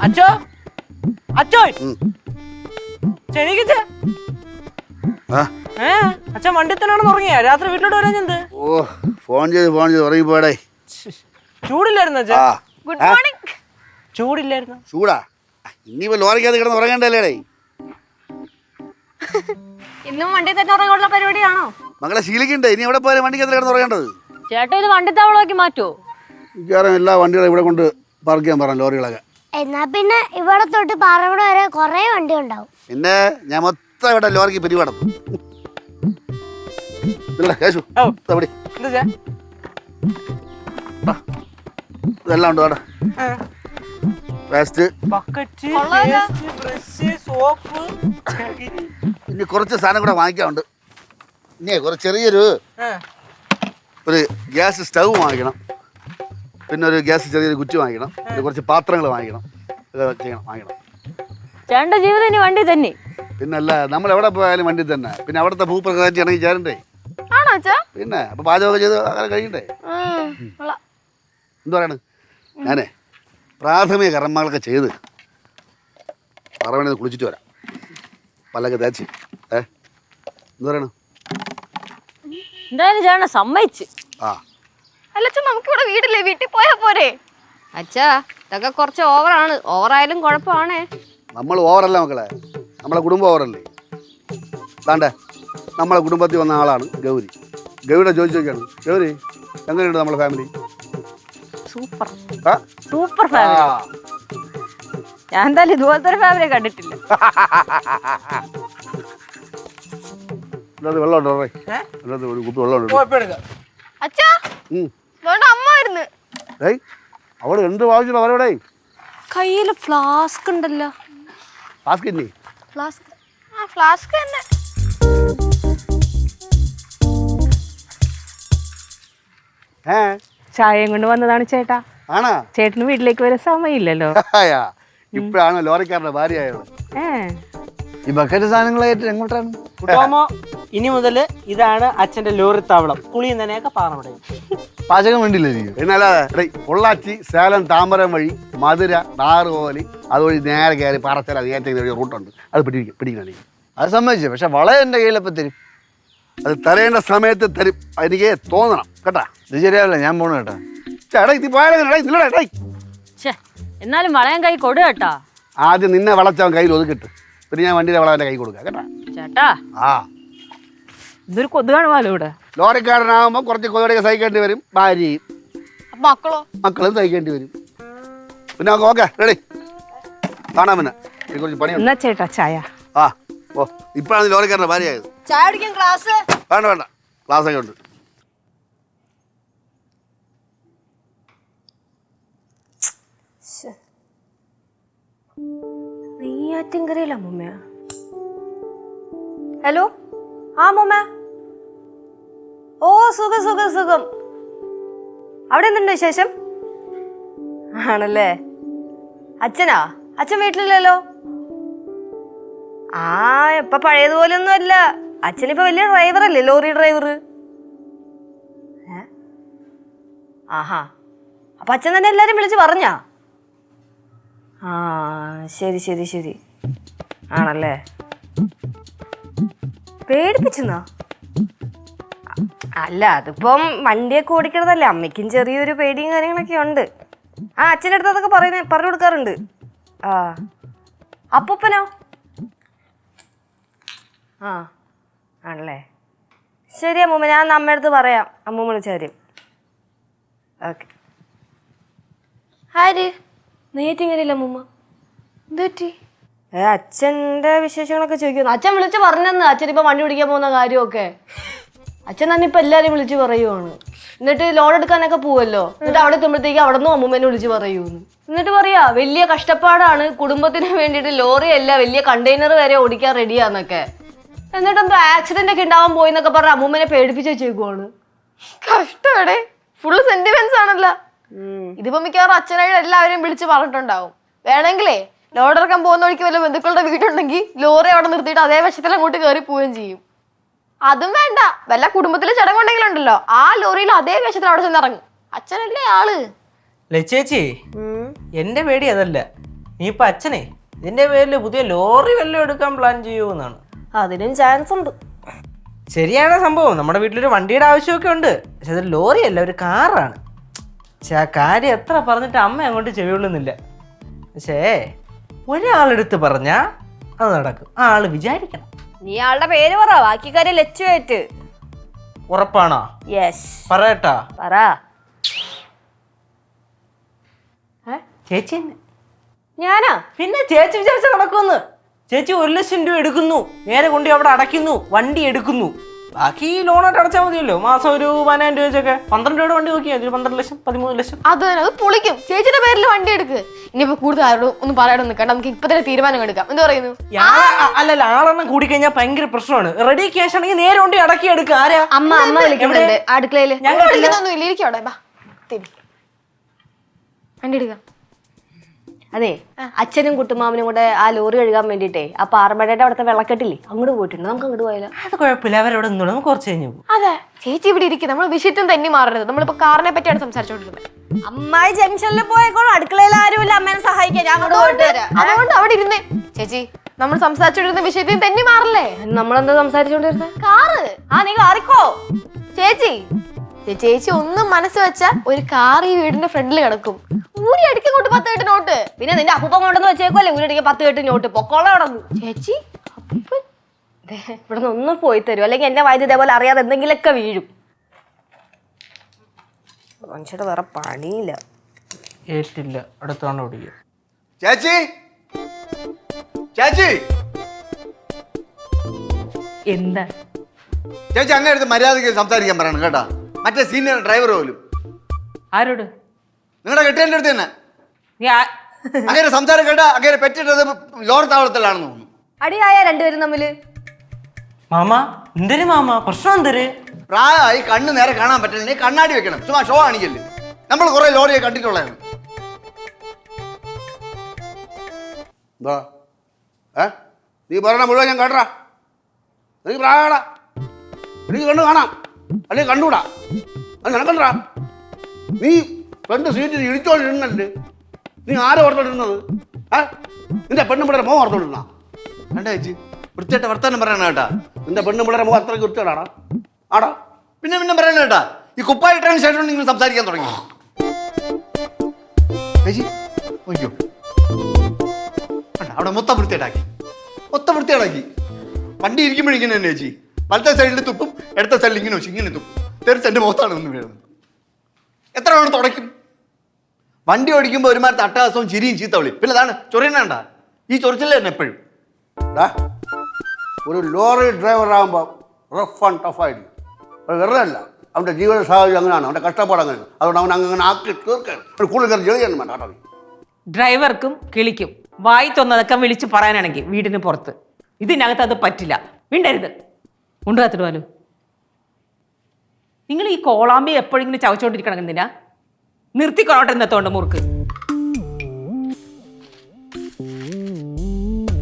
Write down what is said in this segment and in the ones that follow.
അച്ചോ അച്ചോ ചെനിക്കിച്ച അച്ഛൻ വണ്ടി തന്നെയാണെന്ന് ഉറങ്ങിയാ? രാത്രി വീട്ടിലോട്ട് വരാൻ എന്ത്? ഓ ഫോൺ ചെയ്ത് ഉറങ്ങിപ്പോടേ. ചൂടില്ലായിരുന്നു അച്ഛാ? Good morning. ചൂടില്ലായിരുന്നു? ചൂടാ ഇനിയിപ്പോ ലോറിക്കകത്ത് കിടന്ന് ഉറങ്ങണ്ടല്ലേ? ഇന്നും വണ്ടി തന്നെ ഉറങ്ങാനുള്ള പരിപാടിയാണോ? മകളെ ശീലിക്കണ്ടേ? ഇനി എവിടെ പോയാലും വണ്ടിക്കകത്ത് കിടന്ന് ഉറങ്ങേണ്ടത്? ചേട്ടാ ഇത് വണ്ടിത്താവളമാക്കി മാറ്റുമോ? മിക്കവാറും എല്ലാ വണ്ടികളും ഇവിടെ കൊണ്ട് പാർക്ക് ചെയ്യാൻ പറഞ്ഞു, ലോറികളൊക്കെ. എന്നാ പിന്നെ ഇവിടെ തൊട്ട് പാറമൂട് വരെ കൊറേ വണ്ടി ഉണ്ടാവും. പിന്നെ ഞാൻ മൊത്തം ഇവിടെ ലോറിക്ക് പിരിവടം. ഇതെല്ലാം ഉണ്ട് അവിടെ. ഇനി കുറച്ച് സാധനം കൂടെ വാങ്ങിക്കാറുണ്ട്. ഇനി കുറച്ച് ചെറിയൊരു ഗ്യാസ് സ്റ്റൗ വാങ്ങിക്കണം. പിന്നെ ഒരു ചെറിയൊരു കുറ്റി വാങ്ങിക്കണം. പിന്നെ കുറച്ച് പാത്രങ്ങൾ വാങ്ങിക്കണം. വാങ്ങിക്കണം. ചേട്ടന്റെ ജീവിതം ഇനി വണ്ടി തന്നെ? പിന്നല്ല, നമ്മൾ എവിടെ പോയാലും വണ്ടി തന്നെ. പിന്നെ അവിടുത്തെ ഭൂപ്രകൃതി ആണെങ്കിൽ ചേരണ്ടേ? പിന്നെ അപ്പൊ പാചകമൊക്കെ ചെയ്ത് അങ്ങനെ കഴിയണ്ടേ? എന്തു പറയാണ്? ഞാനേ പ്രാഥമിക കർമ്മങ്ങളൊക്കെ ചെയ്ത് പറവണത് കുളിച്ചിട്ട് വരാം. പല്ലൊക്കെ തേച്ച്. എന്തു പറയണ? എന്തായാലും ചേട്ടനെ സമ്മതിച്ച്. നമുക്കിവിടെ വീട്ടിലെ വീട്ടിൽ പോയാ പോരെ? അച്ഛാ ഇതൊക്കെ കുറച്ച് ഓവറാണ്. ഓവറായാലും കുഴപ്പമാണേ. നമ്മൾ ഓവറല്ല മക്കളെ, നമ്മളെ കുടുംബം ഓവറല്ലേ. അതാണ്ടേ നമ്മളെ കുടുംബത്തിൽ വന്ന ആളാണ് ഗൗരി. ഗൗരിയുടെ ചോദിച്ചൊക്കെയാണ്, ഗൗരി എങ്ങനെയുണ്ട് നമ്മളെ ഫാമിലി? Super super family. ഞാൻ എന്തായാലും ഇതുപോലത്തെ ഒരു ഫാമിലി കണ്ടിട്ടില്ല. വെള്ളം ഉണ്ടോ? ഒരു കുപ്പി വെള്ളം ഉണ്ട്. അവിടെ എന്ത് വാങ്ങിച്ചു അവരവിടെ? കയ്യില് ഫ്ലാസ്ക് ഉണ്ടല്ലോ. ഫ്ലാസ്ക് ഇല്ലേ? ഫ്ലാസ്ക് തന്നെ. ചായയും കൊണ്ട് വന്നതാണ് ചേട്ടാ. ആണാ? ചേട്ടന് വീട്ടിലേക്ക് വരാൻ സമയമില്ലല്ലോ. ഇപ്പഴാണ് ലോറിക്കാരന്റെ ഭാര്യയായത്. ഈ ബക്കറ്റ് സാധനങ്ങളായിട്ട് എങ്ങോട്ടാണ്? ഇനി മുതല് ഇതാണ് അച്ഛന്റെ ലോറി താവളം. കുളിയും തന്നെയൊക്കെ പാറമടയും. പാചകം വേണ്ടിയില്ലേ? എന്നല്ലാതെ പൊള്ളാച്ചി, സേലം, താമരം വഴി മധുര, നാറുകോലി അതുവഴി നേരെ കയറി പാറച്ചാല നേരത്തെ റൂട്ടുണ്ട്. അത് പിടിക്കണം. അത് സമ്മതിച്ചു. പക്ഷെ വളയെ എൻ്റെ കയ്യിലപ്പം തരും. അത് തരേണ്ട സമയത്ത് തരും. എനിക്ക് തോന്നണം കേട്ടാ. ഇത് ശരിയാവില്ല, ഞാൻ പോണു കേട്ടാ. ചേട്ടാ ഇത് പോയാലേ എന്നാലും വളയം കൈ കൊടു കേട്ടാ. ആദ്യം നിന്നെ വളച്ചവൻ കയ്യിൽ ഒതുക്കിട്ട് പിന്നെ ഞാൻ വണ്ടിയുടെ വളവൻ്റെ കൈ കൊടുക്കാം കേട്ടാ. ചേട്ടാ ഇതൊരു കൊതുകാണുമല്ലോ ഇവിടെ. ലോറിക്കാരനാകുമ്പോൾ കുറച്ച് കൊതുകൊക്കെ സഹിക്കേണ്ടി വരും. ഭാര്യയും മക്കളും സഹിക്കേണ്ടി വരും. പിന്നെ ഓക്കെ റെഡി കാണാൻ. പിന്നെ കുറച്ച് പണി എന്നാ ചേട്ടാ ചായ. ഓ ഇപ്പോഴാണ് ലോറിക്കാരൻ്റെ ഭാര്യയായത്. ചായ കുടിക്കാൻ ക്ലാസ് വേണ്ട ക്ലാസ്സൊക്കെ ഉണ്ട്. നെയ്യാറ്റിൻകരയിലാ അമ്മൂമ്മ. ഹലോ അമ്മൂമ്മ. ഓ സുഖം. അവിടെ എന്തുണ്ട് വിശേഷം? ആണല്ലേ. അച്ഛൻ വീട്ടിലില്ലല്ലോ. ഇപ്പൊ പഴയതുപോലെ ഒന്നും അല്ല. അച്ഛനിപ്പോ വലിയ ഡ്രൈവറല്ലേ, ലോറി ഡ്രൈവർ. ആഹാ അപ്പൊ അച്ഛൻ തന്നെ എല്ലാരും വിളിച്ച് പറഞ്ഞാ? ശരി ആണല്ലേ. പേടിപ്പിച്ചെന്നാ? അല്ല അതിപ്പം വണ്ടിയൊക്കെ ഓടിക്കണതല്ലേ, അമ്മയ്ക്കും ചെറിയൊരു പേടിയും കാര്യങ്ങളൊക്കെ ഉണ്ട്. അച്ഛൻ്റെ അടുത്ത് അതൊക്കെ പറഞ്ഞു കൊടുക്കാറുണ്ട്. അപ്പൂപ്പനോ? ആണല്ലേ. ശരി അമ്മൂമ്മ, ഞാൻ അമ്മയുടെ അടുത്ത് പറയാം. അമ്മൂമ്മ വിളിച്ച കാര്യം. ഓക്കെ. ആര്? നെയ്യാറ്റിൻകരയില്ല അമ്മൂമ്മ. എന്തുപറ്റി? അച്ഛൻ്റെ വിശേഷങ്ങളൊക്കെ ചോദിക്കുന്നു. അച്ഛൻ വിളിച്ച് പറഞ്ഞെന്ന്. അച്ഛൻ ഇപ്പൊ വണ്ടി പിടിക്കാൻ പോകുന്ന കാര്യമൊക്കെ അച്ഛൻ തന്നെ ഇപ്പൊ എല്ലാരും വിളിച്ച് പറയുവാണ്. എന്നിട്ട് ലോൺ എടുക്കാനൊക്കെ പോവല്ലോ. എന്നിട്ട് അവിടെ എത്തുമ്പോഴത്തേക്ക് അവിടെ നിന്നും അമ്മൂമ്മേനെ വിളിച്ച് പറയൂന്ന്. എന്നിട്ട് പറയാ വലിയ കഷ്ടപ്പാടാണ്, കുടുംബത്തിന് വേണ്ടിയിട്ട് ലോറി അല്ല വലിയ കണ്ടെയ്നർ വരെ ഓടിക്കാൻ റെഡിയാന്നൊക്കെ. എന്നിട്ട് എന്തോ ആക്സിഡന്റ് ഒക്കെ ഉണ്ടാവാൻ പോയിന്നൊക്കെ പറഞ്ഞ അമ്മൂമ്മനെ പേടിപ്പിച്ച് വെച്ചേക്കുവാണ്. കഷ്ടടെ ഫുള്ള് സെന്റിമെന്റ്സ് ആണല്ലോ. ഇതിപ്പോ മിക്കവാറും അച്ഛനായിട്ട് എല്ലാവരെയും വിളിച്ച് പറഞ്ഞിട്ടുണ്ടാവും. വേണമെങ്കിലേ ലോഡ് ഇറക്കാൻ പോകുന്ന വഴിക്ക് വല്ല ബന്ധുക്കളുടെ വീടുണ്ടെങ്കിൽ ലോറി അവിടെ നിർത്തിയിട്ട് അതേ വശത്തിൽ അങ്ങോട്ട് കയറി പോവുകയും ചെയ്യും. അതും വേണ്ട, വല്ല കുടുംബത്തിലെ ചടങ്ങുണ്ടെങ്കിലും ഉണ്ടല്ലോ, ആ ലോറിയിൽ അതേ വേഷത്തിൽ അവിടെ ചെന്ന് ഇറങ്ങും. അച്ഛനല്ലേ ആള്. ലച്ചേച്ചി, എന്റെ പേടി അതല്ല. നീ ഇപ്പൊ അച്ഛനെ ഇതിന്റെ പേരിൽ പുതിയ ലോറി വല്ലതും എടുക്കാൻ പ്ലാൻ ചെയ്യുമെന്നാണ്. അതിനും ചാൻസ് ഉണ്ട്. ശരിയാണ് സംഭവം, നമ്മുടെ വീട്ടിലൊരു വണ്ടിയുടെ ആവശ്യമൊക്കെ ഉണ്ട്. പക്ഷെ അത് ലോറി അല്ല, ഒരു കാറാണ്. പക്ഷെ ആ കാര്യം എത്ര പറഞ്ഞിട്ട് അമ്മ അങ്ങോട്ട് ചെവിയുള്ളുന്നില്ല. പക്ഷേ ഒരാളെടുത്ത് പറഞ്ഞാ അത് നടക്കും. ആ ആള് വിചാരിക്കണം. നീ ആളുടെ പേര് പറ, ബാക്കി കാര്യം ലച്ചുവായിട്ട്. ഉറപ്പാണോ? യെസ്. പറയട്ടാ? പറ. ചേച്ചി തന്നെ. ഞാനാ? പിന്നെ ചേച്ചി വിചാരിച്ച നടക്കുമെന്ന്. ചേച്ചി 1 ലക്ഷം രൂപ എടുക്കുന്നു, നേരെ കൊണ്ട് അവിടെ അടയ്ക്കുന്നു, വണ്ടി എടുക്കുന്നു. ബാക്കി ലോണായിട്ട് അടച്ചാൽ മതിയല്ലോ. മാസം ഒരു 10,000 രൂപ വെച്ചൊക്കെ 12 രൂപയുടെ വണ്ടി നോക്കിയാൽ 12 ലക്ഷം 13 ലക്ഷം. അത് തന്നെ, അത് പൊളിക്കും. ചേച്ചിയുടെ പേരിൽ വണ്ടി എടുക്ക്. ഇനിയിപ്പോ കൂടുതൽ ആരോടും ഒന്നും പറയാതെ നിൽക്കണ്ട, നമുക്ക് ഇപ്പൊ തന്നെ തീരുമാനം എടുക്കാം. എന്ത് പറയുന്നു? അല്ലല്ല, ആളെണ്ണം കൂടിക്കഴിഞ്ഞാൽ ഭയങ്കര പ്രശ്നമാണ്. റെഡി ക്യാഷ് ആണെങ്കിൽ നേരെ കൊണ്ട് അടക്കി എടുക്കുക. ആരാ? അമ്മ വിളിക്കുന്നുണ്ട് അടുക്കളയില്. ഞാൻ വിളിക്കുന്നൊന്നും ഇല്ല, ഇരിക്കോടെ. ബാ വണ്ടി എടുക്കാം. അതെ, അച്ഛനും കുട്ടുമാമനും കൂടെ ആ ലോറി കഴുകാൻ വേണ്ടിട്ടേ ആ പാറമടയുടെ അവിടുത്തെ വെള്ളക്കെട്ടില്ലേ, അങ്ങോട്ട് പോയിട്ടുണ്ട്. നമുക്ക് അങ്ങോട്ട് പോയാലോ? അത് കുഴപ്പമില്ല, അവരവിടെ നിന്നോളൂ, നമുക്ക് കുറച്ച് കഴിഞ്ഞു പോകും. അതെ, ചേച്ചി ഇവിടെ ഇരിക്കും. നമ്മൾ വിഷയത്തിന് തന്നെ മാറരുത്. നമ്മളിപ്പോ കാറിനെ പറ്റിയാണ് സംസാരിച്ചോണ്ടിരുന്നത്. അമ്മായി ജംഗ്ഷനിൽ പോയേക്കോളും, അടുക്കളയിൽ ആരുമില്ല അമ്മേനെ സഹായിക്കാൻ. ഞാൻ അങ്ങോട്ട് പോയിട്ട് വരാം. അതുകൊണ്ട് അവിടെ ഇരുന്നേ. ചേച്ചി, നമ്മൾ സംസാരിച്ചോണ്ടിരുന്ന വിഷയത്തിന് തന്നെ മാറല്ലേ? നമ്മളെന്താ സംസാരിച്ചോണ്ടിരുന്നത്? കാറ്. നീ കാറിക്കോ. ചേച്ചി ഒന്നും മനസ്സ് വെച്ച ഒരു കാർ ഈ വീടിന്റെ ഫ്രണ്ടിൽ കിടക്കും. ഊരി അടിക്കങ്ങോട്ട് 10 കെട്ട് നോട്ട്. പിന്നെ നിന്റെ അപ്പൂപ്പൻ കൊണ്ടെന്ന് വെച്ചേക്കോല്ലേ ഊരടിക്ക് 10 കെട്ട് നോട്ട്. പൊക്കോളം കിടന്നു. ചേച്ചി ഇവിടെ നിന്ന് ഒന്നും പോയി തരും, അല്ലെങ്കിൽ എന്റെ വയറ്റ് ഇതേപോലെ അറിയാതെ എന്തെങ്കിലുമൊക്കെ വീഴും. മനുഷ്യരുടെ വേറെ പണിയില്ല. ഏറ്റില്ല, അടുത്തോണ്ട് ഓടിക്കും. ചേച്ചി ചേച്ചി എന്താ ചേച്ചി അങ്ങനെ അടുത്ത് മര്യാദയ്ക്ക് സംസാരിക്കാൻ പറയണം കേട്ടാ. മറ്റേ സീനിയർ ഡ്രൈവർ പോലും. ആരോട്? നിങ്ങളുടെ കെട്ടിയൻ്റെ അടുത്ത് തന്നെ നീ അങ്ങനെ സംസാരം കേട്ടാ. അങ്ങനെ പെറ്റിട്ടത് ലോറി താവളത്തിലാണെന്ന് തോന്നുന്നു. അടിയായ രണ്ടുപേരും തമ്മില്. മാമ എന്തര് മാമ, പ്രശ്നം എന്തര്? പ്രായമായി കണ്ണ് നേരെ കാണാൻ പറ്റില്ല, കണ്ണാടി വെക്കണം. ചുമ്മാ ഷോ ആണിക്കല്ലേ. നമ്മൾ കുറെ ലോറിയെ കണ്ടിട്ടുള്ളതാണ്. എന്താ നീ പറയണ മുഴുവൻ ഞാൻ കേട്ടറാ. എനിക്ക് പ്രായടാ, എനിക്ക് കണ്ണു കാണാം, അല്ലെങ്കിൽ കണ്ടുകൂടാ. അത് നിനക്കണ്ടാ. നീ ഫ്രണ്ട് സീറ്റിൽ ഇടിച്ചോണ്ടിരുന്നല്ലേ. നീ ആരെ ഓർത്തോണ്ടിരുന്നത്? നിന്റെ പെണ്ണുമ്പിള്ളേരെ മോഹം ഓർത്തോണ്ടിരുന്ന? കണ്ടാ ചേച്ചി, വൃത്തിയായിട്ട് വർത്താനം പറയണ കേട്ടാ. നിന്റെ പെണ്ണുമ്പിള്ളേരെ മോഹം അത്രയ്ക്ക് വൃത്തിയാടാ ആടാ. പിന്നെ പറയണ കേട്ടാ. ഈ കുപ്പായിട്ടതിന് ശേഷം നിങ്ങൾ സംസാരിക്കാൻ തുടങ്ങി. ചേച്ചി ഒയ്യോ, അവിടെ മൊത്തം വൃത്തിയാടാക്കി. വണ്ടി ഇരിക്കുമ്പോഴിങ്ങനെ തന്നെ ചേച്ചി. വലത്തെ സൈഡിൽ തുപ്പും, ഇടത്തെ സൈഡിൽ ഇങ്ങനെ വെച്ച് ഇങ്ങനെ തുപ്പും. തെറിച്ച് എൻ്റെ മുഖത്താണ് ഒന്ന് വീഴുന്നത്. എത്ര വേണം തുടയ്ക്കും? വണ്ടി ഓടിക്കുമ്പോൾ ഒരുമാതിരി അട്ടഹാസവും ചിരിയും ചീത്തവിളി. പിന്നെ അതാണ് ചൊറിയണേണ്ട. ഈ ചൊറിച്ചില്ല തന്നെ എപ്പോഴും. ഒരു ലോറി ഡ്രൈവർ ആകുമ്പോൾ റഫ് ആൻഡ് ടഫായിരിക്കും. അത് വെറുതെ അല്ല, അവൻ്റെ ജീവിത സാഹചര്യം അങ്ങനെയാണ്, അവൻ്റെ കഷ്ടപ്പാട് അങ്ങനെ. അതുകൊണ്ട് അവൻ അങ്ങനെ ആക്കി തീർക്കണം. ഒരു കൂടുതൽ ജോലിയാണ് വേണ്ട കേട്ടോ. ഡ്രൈവർക്കും കിളിക്കും വായി തൊന്നതൊക്കെ വിളിച്ച് പറയാനാണെങ്കിൽ വീടിന് പുറത്ത്, ഇതിനകത്ത് അത് പറ്റില്ല. മിണ്ടരുത്. കൊണ്ടുകാത്തിടുവാലോ. നിങ്ങൾ ഈ കോളാമ്പി എപ്പോഴെങ്കിലും ചവച്ചോണ്ടിരിക്കണം. എന്തിനാ നിർത്തിക്കൊള്ളോട്ടെ ഇന്നത്തോണ്ട് മുറുക്ക്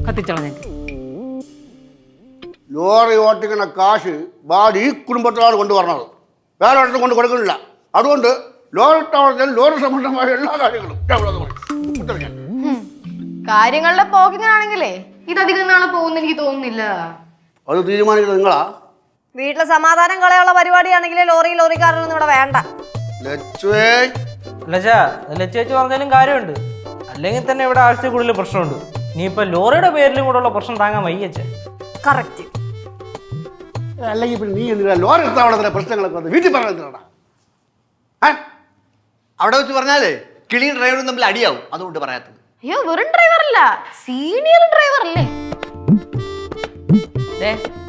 കത്തിച്ചോളാം. ഞാൻ ലോറി ഓട്ടിക്കുന്ന കാശ് ബാഡ് ഈ കുടുംബത്തിലാണ് കൊണ്ടുവരണത്, വേറെ ഒരിടത്തും കൊണ്ട് കൊടുക്കുന്നില്ല. അതുകൊണ്ട് ലോറി ടവറത്തിൽ ലോറി സംബന്ധമായ എല്ലാ കാര്യങ്ങളും കാര്യങ്ങളുടെ പോക്കിങ്ങനാണെങ്കിലേ ഇതധികം നാളെ പോകുന്ന എനിക്ക് തോന്നുന്നില്ല. അത് തീരുമാനിക്കുന്നത് നിങ്ങളാ. വീട്ടിലെ സമാധാനം കളയുള്ള പരിപാടിയാണെങ്കിൽ ലോറിക്കാരനൊന്നും ഇവിടെ വേണ്ട. ലച്ചേച്ചി പറഞ്ഞാലും കാര്യമുണ്ട്. അല്ലെങ്കിൽ തന്നെ ഇവിടെ ആഴ്ച കൂടുതൽ പ്രശ്നമുണ്ട്. ഇനിയിപ്പോ ലോറിയുടെ പേരിലും കൂടെ ഉള്ള പ്രശ്നം താങ്ങാൻ വയ്യച്ചേ. കറക്റ്റ്. അല്ലെങ്കിൽ പിന്നെ നീ എന്തിനാ ലോറി എടുത്താവണത്തിലെ പ്രശ്നങ്ങളൊക്കെ വീട്ടിൽ പറഞ്ഞാ? അവിടെ വെച്ച് പറഞ്ഞാലേ കിളിയും ഡ്രൈവറും തമ്മിൽ അടിയാവും. അതുകൊണ്ട് പറയാത്തത്. അയ്യോ, വെറും ഡ്രൈവർ അല്ല, സീനിയർ ഡ്രൈവർ അല്ലേ?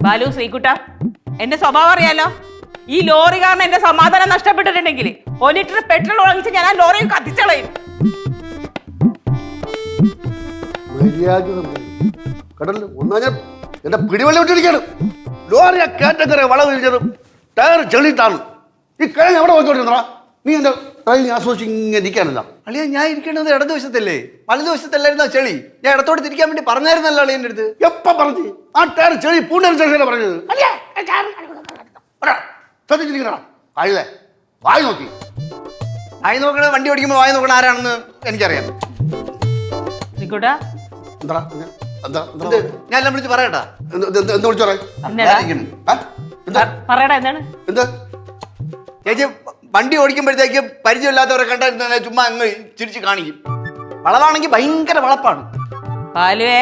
ബാലു, ശ്രീകുട്ട, എന്റെ സ്വഭാവം അറിയാലോ. ഈ ലോറി കാരണം എന്റെ സമാധാനം നഷ്ടപ്പെട്ടിട്ടുണ്ടെങ്കിൽ 1 ലിറ്റർ പെട്രോൾ വാങ്ങിച്ച് ഞാൻ ആ ലോറിയും കത്തിച്ചളയും. കടലിൽ ഒന്നാ ഞാൻ എന്റെ പിടിവള്ളി വിട്ടിരിക്കാണ്. ലോറിയെ കയറ്റക്കര വളവ് തിരിച്ചതും ടയർ ചെളിത്താണ്. ഈ കഴിഞ്ഞ എവിടെ നോക്കിക്കൊണ്ടിരുന്നടാ? നീ എന്റെ ഡ്രൈവിംഗ് ആസ്വദിച്ച് ഇങ്ങനെ ഇരിക്കാനില്ല. അളിയാ, ഞാൻ ഇരിക്കേണ്ടത് ഇടതുവശത്തല്ലേ, വലതുവശത്തല്ലായിരുന്നോ ചെളി? ഞാൻ ഇടത്തോട്ട് തിരിക്കാൻ വേണ്ടി പറഞ്ഞായിരുന്നല്ലോ അളിയൻ്റെ അടുത്ത്. എപ്പം പറഞ്ഞു? ആ ടയർ ചെളി പൂണ്ടനുസരിച്ചല്ലേ പറഞ്ഞത്. ശ്രദ്ധിച്ചിരിക്കണ കഴുതേ വായി നോക്കി. വായി നോക്കണ വണ്ടി ഓടിക്കുമ്പോൾ വായി നോക്കണ ആരാണെന്ന് എനിക്കറിയാം. ശ്രീകുട്ടാ എന്താ എന്താ എന്ത്? ഞാൻ എല്ലാം വിളിച്ച് പറയട്ടാ. എന്താ വിളിച്ചോറേ? എന്നടാ എന്താ പറയടാ എന്താണ്? എന്താ ചേച്ചി വണ്ടി ഓടിക്കുമ്പോഴത്തേക്ക് പരിചയമില്ലാത്തവരെ കണ്ട ചുമ്മാ അങ്ങ് ചിരിച്ച് കാണിക്കും. വളവാണെങ്കിൽ ഭയങ്കര വളപ്പാണ്. പാലുവേ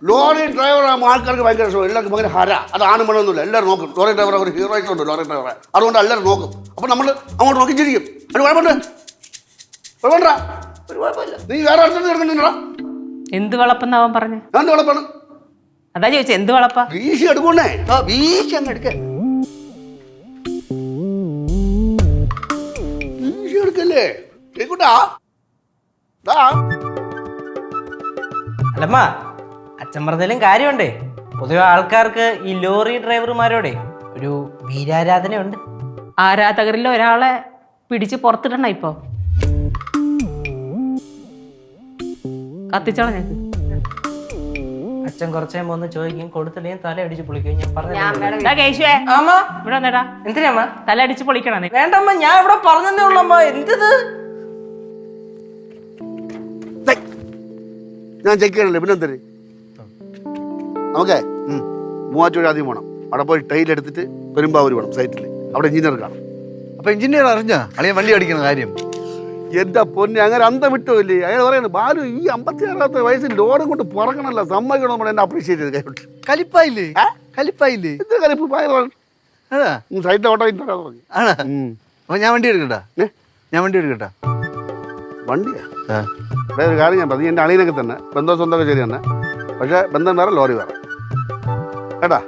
ലോറി ഡ്രൈവർ ആൾക്കാർക്ക് ഭയങ്കര ഇഷ്ടം. എല്ലാവർക്കും ഭയങ്കര ഹര. അത് ആണും പെണ്ണൊന്നുമില്ല, എല്ലാവരും നോക്കും. ലോറി ഡ്രൈവർ ഒരു ഹീറോയിസ് ഉണ്ട് ലോറി ഡ്രൈവറെ. അതുകൊണ്ട് എല്ലാവരും നോക്കും. അപ്പൊ നമ്മൾ അങ്ങോട്ട് നോക്കി ചിരിക്കും. ഒരു കുഴപ്പമുണ്ട്, കുഴപ്പമില്ല, ഒരു കുഴപ്പമില്ല. നീ വേറെ അടുത്ത് കിടക്കുന്നില്ലടാ. എന്ത് വളപ്പെന്ന് അവൻ പറഞ്ഞു? ഞാൻ എന്ത് കുഴപ്പമാണ്? അതാ ചോദിച്ചത് എന്ത് വളപ്പാ? വീശി എടുക്കുന്നേ. വീശി അങ്ങ് എടുക്ക. വീശി എടുക്കല്ലേ കേക്കൂട്ടാ. അല്ലമ്മ, അച്ഛൻ പറഞ്ഞാലും കാര്യമുണ്ടേ. പൊതുവെ ആൾക്കാർക്ക് ഈ ലോറി ഡ്രൈവർമാരോടെ ഒരു വീരാരാധനയുണ്ട്. ആരാധകരിൽ ഒരാളെ പിടിച്ച് പുറത്തിടണ ഇപ്പൊ കത്തിച്ചോളാം ഞങ്ങൾക്ക്. അച്ഛൻ കുറച്ച് കഴിയുമ്പോ ഒന്ന് ചോദിക്കും, കൊടുത്തില്ലെങ്കിൽ തല അടിച്ച് പൊളിക്കും. ഞാൻ പറഞ്ഞു കേശുവേ അമ്മ ഇവിടെ വന്നേടാ. എന്തിനാമ്മ? തല അടിച്ച് പൊളിക്കണം നീ. വേണ്ടമ്മ, ഞാൻ ഇവിടെ പറഞ്ഞതേ ഉള്ളമ്മ. എന്തിത്? ഞാൻ ചെക്ക് ചെയ്യണല്ലേ, പിന്നെ എന്തര് നമുക്കേ മൂവാറ്റുപുഴ ആദ്യം പോകണം. അവിടെ പോയി ടൈൽ എടുത്തിട്ട് പെരുമ്പാവൂർ വേണം സൈറ്റിൽ. അവിടെ എഞ്ചിനീയർ കാണും. അപ്പൊ എഞ്ചിനീയർ അറിഞ്ഞാ അളിയ വണ്ടി ഓടിക്കുന്ന കാര്യം? എന്റെ പൊന്നെ, അങ്ങനെ അന്തം വിട്ടില്ലേ. അയാൾ പറയുന്നത് ബാലു ഈ 56 വയസ്സിൽ ലോഡും കൊണ്ട് പുറക്കണല്ലോ, സമ്മതിക്കണം. നമ്മൾ എന്നെ അപ്രീഷിയേറ്റ് ചെയ്ത് കൈവിട്ട്. കലിപ്പായില്ലേ? കലിപ്പായില്ലേ? എന്ത് കലിപ്പ് പായാണ് സൈറ്റിൽ ഓട്ടോ പറഞ്ഞു. ആണോ? അപ്പൊ ഞാൻ വണ്ടി എടുക്കട്ടാ? ഞാൻ വണ്ടി എടുക്കട്ടാ? വണ്ടിയാ വേറെ ഒരു കാര്യം ഞാൻ പറഞ്ഞു. എൻ്റെ അളിയനൊക്കെ തന്നെ ബന്ധം സ്വന്തമൊക്കെ ശരി തന്നെ. പക്ഷേ ബന്ധം വേറെ, ലോറി വേറെ കേട്ടാ.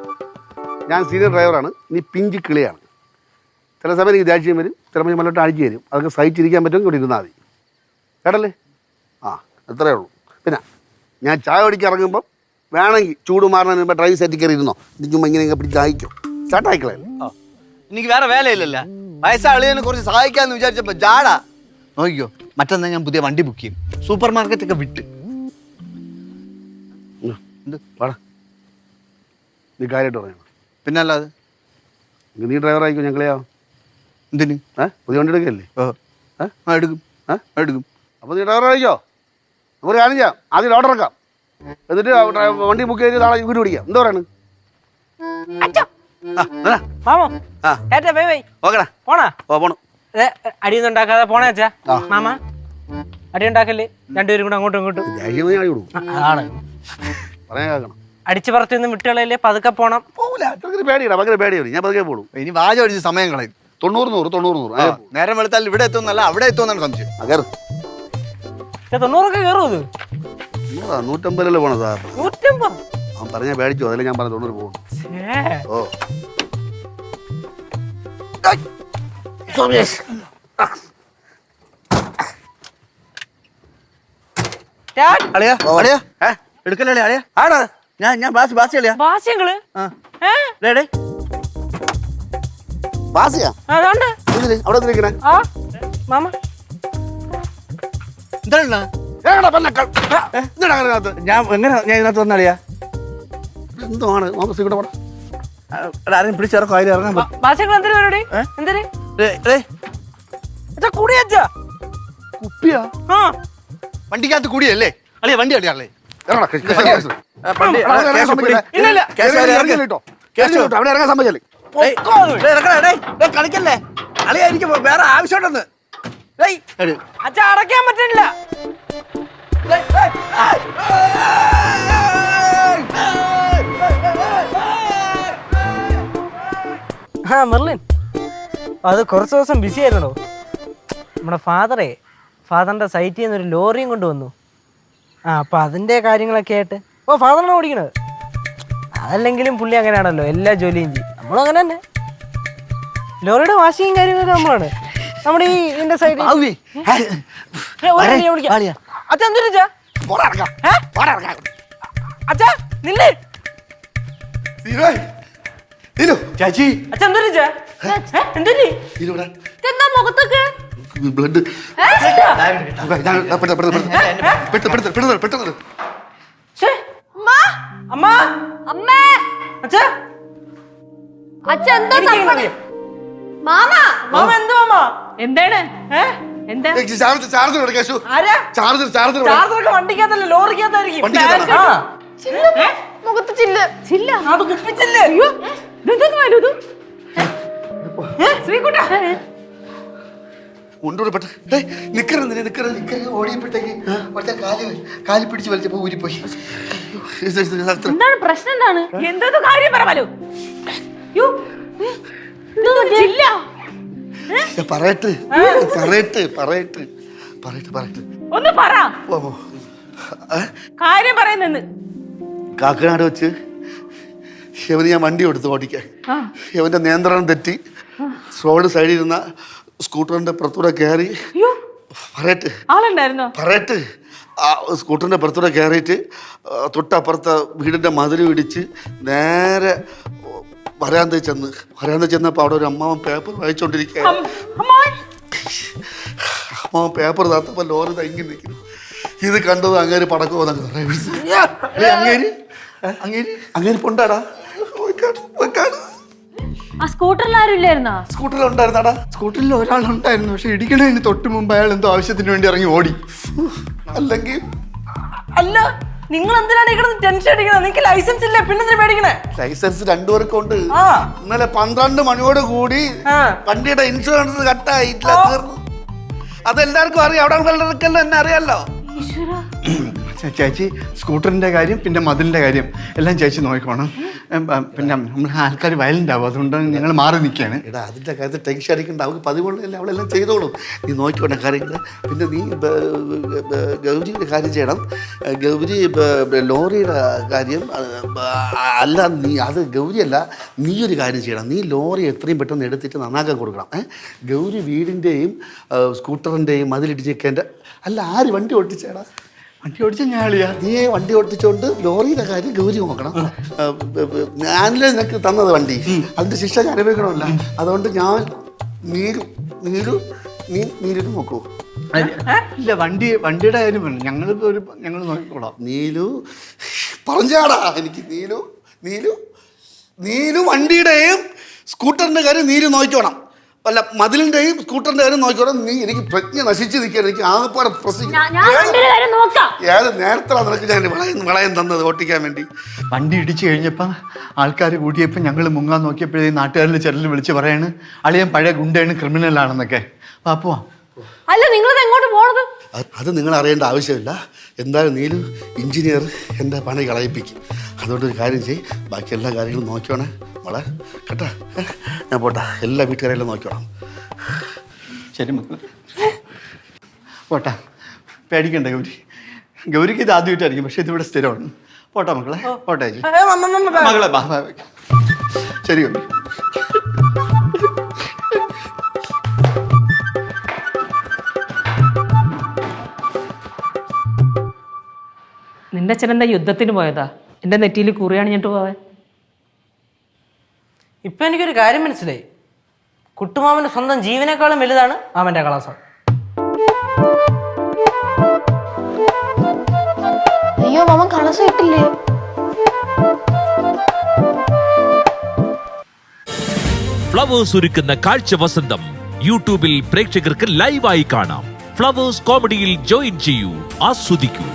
ഞാൻ സീനിയർ ഡ്രൈവറാണ്, നീ പിഞ്ചി കിളിയാണ്. ചില സമയം എനിക്ക് ദേഷ്യം വരും, ചിലപ്പോൾ ഞാൻ മല്ലോട്ട് അടിച്ചു തരും. അതൊക്കെ സഹിച്ച് ഇരിക്കാൻ പറ്റുമെങ്കിൽ ഇവിടെ ഇരുന്നാൽ മതി കേട്ടല്ലേ. ആ അത്രയേ ഉള്ളൂ. പിന്നെ ഞാൻ ചായ കുടിക്കാൻ ഇറങ്ങുമ്പം വേണമെങ്കിൽ ചൂട് മാറുന്നതിന് മുമ്പ് ഡ്രൈവ് സെറ്റിൽ കയറി ഇരുന്നോ. ഇത് ചുമ്മാ ഇങ്ങനെ പിടിച്ച് അയക്കും. സ്റ്റാർട്ടായിക്കളെ. എനിക്ക് വേറെ വേലയില്ലല്ല. വയസ്സാ അളിയനെ കുറച്ച് സഹായിക്കാന്ന് വിചാരിച്ചപ്പോ ജാടാ. നോക്കിക്കോ, മറ്റന്നാ ഞാൻ പുതിയ വണ്ടി ബുക്ക് ചെയ്യും. സൂപ്പർ മാർക്കറ്റ് ഒക്കെ വിട്ട്. എന്ത് വാടാ, നീ കാര്യമായിട്ട് പറയണം. പിന്നെ അല്ലാതെ നീ ഡ്രൈവർ ആയിക്കോ, ഞങ്ങളെയാ. എന്തിന്? പുതിയ വണ്ടി എടുക്കല്ലേ? എടുക്കും, എടുക്കും. അപ്പോൾ നീ ഡ്രൈവർ ആയിക്കോ. നമുക്കൊരു കാര്യം ചെയ്യാം, ആദ്യം ഓർഡർ ഇറക്കാം. എന്നിട്ട് വണ്ടി ബുക്ക് ചെയ്ത് നാളെ വീട് പിടിക്കാം. എന്താ പറയാണ്? ഓക്കെടാ, പോണാ. പോണം. അടിയൊന്നും ഉണ്ടാക്കാതെ പോണേ അച്ഛാ. മാമ അടി ഉണ്ടാക്കല്ലേ, രണ്ടുപേരും കൂടെ അങ്ങോട്ടും ഇങ്ങോട്ടും. ദേഷ്യം കൊടുക്കും. ആണ് പറയാൻ കേൾക്കണം. അടിച്ചു പറത്തൊന്നും വിട്ടുകളല്ലേ, പതുക്കെ പോണം. പോകില്ല, അത്രയ്ക്ക് പേടിയില്ല, ഭയങ്കര പേടിയാണ്. ഞാൻ പതുക്കെ പോകും. ഇനി വാജ അടിച്ച് സമയം കളയും. 90-100. നേരം വെളുത്താൽ ഇവിടെ എത്തുന്നല്ല അവിടെ എത്തുമെന്നാണ് സംശയം. 90 കയറും. ഇത് 150 പോണം സാർ. 150 അവൻ പറഞ്ഞാൽ പേടിച്ചു, അതല്ലേ ഞാൻ പറഞ്ഞ 90 പോകും. ഓ അളിയാ അളിയാ എടുക്കല്ലേ അളിയാ? ആടാ ഞാൻ ബാസി അളിയാ. ഭാഷ്യങ്ങള് ബാസിയാ അതുകൊണ്ട് അവിടെ നിൽക്കണേ. ആ മാമ എന്താണ് ഞാൻ എങ്ങനെ ഞാൻ ഇതിനകത്ത് വന്നളിയാ? എന്താണ് നമുക്ക് ഇവിടെ പോടാ. ആരെയും പിടിച്ചിറക്കും, അതിൽ ഇറങ്ങാൻ ഭാഷ്യങ്ങൾ എന്തൊരു പരിപാടി? എന്തൊരു കൂടിയച്ചാ കുപ്പിയാ? ആ വണ്ടിക്കകത്ത് കൂടിയല്ലേ അളിയാ? വണ്ടി അളിയാളേ അവിടെ ഇറങ്ങാൻ സമ്മതിച്ചല്ലേ? കളിക്കല്ലേ അളിയാ, എനിക്ക് വേറെ ആവശ്യമുണ്ടെന്ന്. അച്ഛാ അടയ്ക്കാൻ പറ്റില്ല. ആ മെർലിൻ, അത് കുറച്ച് ദിവസം ബിസി ആയിരുന്നോ? നമ്മുടെ ഫാദറിൻ്റെ സൈറ്റിൽ നിന്ന് ഒരു ലോറിയും കൊണ്ടുവന്നു. ആ അപ്പം അതിൻ്റെ കാര്യങ്ങളൊക്കെ ആയിട്ട്. ഓ ഫാദറിനെ ഓടിക്കണത്. അതല്ലെങ്കിലും പുള്ളി അങ്ങനെയാണല്ലോ, എല്ലാ ജോലിയും ചെയ്യും. നമ്മളും അങ്ങനെ തന്നെ. ലോറിയുടെ വാശിയും കാര്യങ്ങളൊക്കെ നമ്മളാണ്. നമ്മുടെ ഈ ഇതിന്റെ സൈഡിൽ അച്ഛാ എന്തിനാ അച്ഛാ നില്ലേ ചാച്ചി അച്ഛാ എന്തിനാ എന്തിന് എന്താ മുഖത്തൊക്കെ ബ്ലഡ് അമ്മ അമ്മ അമ്മേ അച്ഛാ അച്ഛൻ എന്തോ തപ്പണ- മാമ മാമ എന്ത് മാമ? എന്താണ് എന്താ ചാർജർ എടുക്കാം ശു. ആരാ? ചാർജർ ചാർജർ ചാർജറൊക്കെ വണ്ടിക്കകത്തല്ല ലോറിക്കകത്തായിരിക്കും. വണ്ടിക്കകത്താ? ആ. മുഖത്ത് ചില്ല് ചില്ല അത് കുപ്പിച്ചില്ലേ? അയ്യോ ഇതെന്തോന്ന് ഇത് ശ്രീകുട്ട കൊണ്ടുകൂടെ പെട്ടെ നിക്കറ ഓടിയപ്പോഴത്തേക്ക് അവിടുത്തെ കാലി പിടിച്ച് വലിച്ചപ്പോ ഊരിപ്പോയി. എന്താണ് പ്രശ്നം? എന്താണ് എന്തോ കാര്യം പറയാലോ? ചില്ല പറയട്ടെ ഒന്ന് പറ, കാര്യം പറയുന്നെന്ന്. കാക്കനാട് വെച്ച് ഇവന് ഞാൻ വണ്ടി കൊടുത്തു ഓടിക്കാൻ. ഇവന്റെ നിയന്ത്രണം തെറ്റി റോഡ് സൈഡിൽ ഇരുന്ന സ്കൂട്ടറിന്റെ പുറത്തൂടെ കയറി. പറയട്ടെ പറയട്ടെ ആ സ്കൂട്ടറിന്റെ പുറത്തൂടെ കയറിയിട്ട് തൊട്ടപ്പുറത്തെ വീടിന്റെ മതിൽ ഇടിച്ച് നേരെ വരാന്ത ചെന്നപ്പോൾ അവിടെ ഒരു അമ്മാവൻ പേപ്പർ വായിച്ചോണ്ടിരിക്കുക. അമ്മാവൻ പേപ്പർ താത്തപ്പോ ലോറി തങ്ങി നിൽക്കുന്നു. ഇത് കണ്ടത് അങ്ങേര് പടക്കോ അങ്ങേര് പൊണ്ടാടാ. സ്കൂട്ടറിൽ ഉണ്ടായിരുന്നാടാ. സ്കൂട്ടറിൽ ഒരാളുണ്ടായിരുന്നു. പക്ഷെ ഇടിക്കണതിന് തൊട്ട് മുമ്പ് അയാൾ എന്തോ ആവശ്യത്തിന് വേണ്ടി ഇറങ്ങി ഓടി. അല്ലെങ്കിൽ അല്ല, നിങ്ങൾ എന്തിനാണ് ഈ ടെൻഷൻ അടിക്കുന്നത്? നിങ്ങൾക്ക് ലൈസൻസ് ഇല്ല, പിന്നെ പേടിക്കണേ? ലൈസൻസ് രണ്ടുപേർക്കുണ്ട്. ഇന്നലെ 12 മണിയോട് കൂടി വണ്ടിയുടെ ഇൻഷുറൻസ് കട്ടായിട്ടില്ല, തീർന്നു. അതെല്ലാവർക്കും അറിയാം, അവിടെ ഉള്ളവർക്കെല്ലാം എന്നെ അറിയാലോ. ചേച്ചി സ്കൂട്ടറിന്റെ കാര്യം പിന്നെ മതിലിന്റെ കാര്യം എല്ലാം ചേച്ചി നോക്കണം. പിന്നെ നമ്മൾ ആൾക്കാർ വയലന്റ് ആവും, അതുകൊണ്ട് ഞങ്ങൾ മാറി നിൽക്കുകയാണ്. എടാ അതിന്റെ കാര്യത്തിൽ ടെൻഷൻ അടിക്കണ്ട, അവൾക്ക് പതിവുള്ളതല്ല, അവളെല്ലാം ചെയ്തോളും. നീ നോക്കിക്കോണം കാര്യങ്ങൾ. പിന്നെ നീ ഗൗരിയുടെ കാര്യം ചെയ്യണം. ഗൗരി ലോറിയുടെ കാര്യം അല്ല, നീ അത് ഗൗരിയല്ല, നീ ഒരു കാര്യം ചെയ്യണം. നീ ലോറി എത്രയും പെട്ടെന്ന് എടുത്തിട്ട് നന്നാക്കാൻ കൊടുക്കണം. ഗൗരി വീടിൻ്റെയും സ്കൂട്ടറിൻ്റെയും മതിലിടിച്ചേക്കേണ്ട. അല്ല, ആര് വണ്ടി ഓടിച്ചേടാ? വണ്ടി ഓടിച്ച ഞാളിയാ. നീ വണ്ടി ഓടിച്ചോണ്ട് ലോറിയുടെ കാര്യം ഗൗരി നോക്കണം. ഞാനല്ലേ നിനക്ക് തന്നത് വണ്ടി, അതിന്റെ ശിക്ഷ ഞാൻ അനുഭവിക്കണമല്ല. അതുകൊണ്ട് ഞാൻ നീലു നോക്കൂ. ഇല്ല, വണ്ടിയുടെ കാര്യം പറഞ്ഞു, ഞങ്ങൾ നോക്കിക്കോളാം. നീലു പറഞ്ഞാടാ എനിക്ക്. നീലു വണ്ടിയുടെയും സ്കൂട്ടറിന്റെ കാര്യം നീലു നോക്കിക്കോണം. അല്ല, മതിലിന്റെയും സ്കൂട്ടറിന്റെ കാര്യം നോക്കിക്കോണം. നീ എനിക്ക് പ്രജ്ഞ നശിച്ച് നിൽക്കാൻ എനിക്ക് ആകെപ്പാടെ ഏത് നേരത്തിലാണ് നിനക്ക് ഞാൻ വളയം തന്നത് ഓട്ടിക്കാൻ വേണ്ടി? വണ്ടി ഇടിച്ചു കഴിഞ്ഞപ്പോൾ ആൾക്കാർ കൂടിയപ്പോൾ ഞങ്ങൾ മുങ്ങാൻ നോക്കിയപ്പോഴേ നാട്ടുകാരിൽ ചെറിയ വിളിച്ച് പറയാണ് അളിയൻ പഴയ ഗുണ്ടയാണ്, ക്രിമിനലാണെന്നൊക്കെ. പോവാം. അല്ല, നിങ്ങളത് എങ്ങോട്ട് പോണത്? അത് നിങ്ങൾ അറിയേണ്ട ആവശ്യമില്ല. എന്തായാലും നീലു എഞ്ചിനീയർ എൻ്റെ പണി കളയിപ്പിക്കും. അതുകൊണ്ട് ഒരു കാര്യം ചെയ്യും, ബാക്കി എല്ലാ കാര്യങ്ങളും നോക്കിയോണേ മോളെ, കേട്ടാ? ഞാൻ പോട്ടാ, എല്ലാ വീട്ടുകാരെല്ലാം നോക്കിയോണം. ശരി മക്കൾ, പോട്ടാ. പേടിക്കണ്ട ഗൗരിക്ക് ഇത് ആദ്യമായിട്ടായിരിക്കും, പക്ഷെ ഇതിവിടെ സ്ഥിരമാണ്. പോട്ടാ മക്കളെ, പോട്ടെ മകളെ. ശരി ഗൗരി. നിന്റെ അച്ഛൻ എന്താ യുദ്ധത്തിന് പോയതാ? എൻ്റെ നെറ്റിയിൽ കുറിയാണിഞ്ഞിട്ട് പോവാൻ. ഇപ്പൊ എനിക്കൊരു കാര്യം മനസ്സിലായി. കുട്ടുമാമന്റെ സ്വന്തം ജീവനേക്കാളും വലുതാണ് അവന്റെ കളസം. അയ്യോ മാമൻ കളസം ഇട്ടില്ലേ? ഫ്ലവേഴ്സ് ഒരുക്കുന്ന കാഴ്ച വസന്തം യൂട്യൂബിൽ പ്രേക്ഷകർക്ക് ലൈവായി കാണാം. ഫ്ലവേഴ്സ് കോമഡിയിൽ ജോയിൻ ചെയ്യൂ, ആസ്വദിക്കൂ.